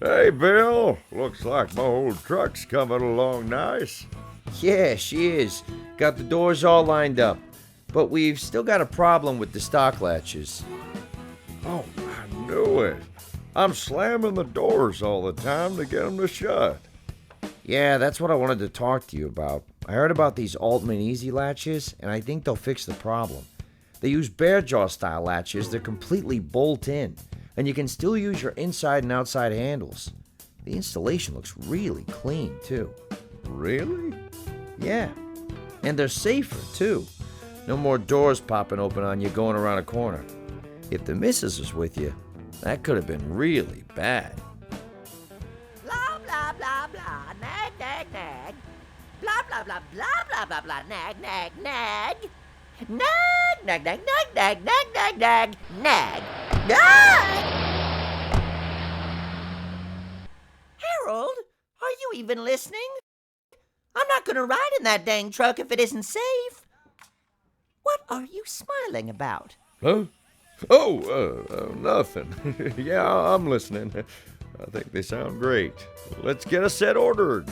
Hey, Bill. Looks like my old truck's coming along nice. Yeah, she is. Got the doors all lined up. But we've still got a problem with the stock latches. Oh, I knew it. I'm slamming the doors all the time to get them to shut. Yeah, that's what I wanted to talk to you about. I heard about these Altman Easy Latches, and I think they'll fix the problem. They use bear jaw style latches that completely bolt in, and you can still use your inside and outside handles. The installation looks really clean, too. Really? Yeah, and they're safer, too. No more doors popping open on you going around a corner. If the missus is with you, that could have been really bad. Blah, blah, blah, blah, nag, nag, nag. Blah, blah, blah, blah, blah, blah, blah, nag, nag, nag. Nag, nag, nag, nag, nag, nag, nag, nag, nag, nag. Harold, are you even listening? I'm not gonna ride in that dang truck if it isn't safe. What are you smiling about? Huh? Oh, nothing. Yeah, I'm listening. I think they sound great. Let's get a set ordered.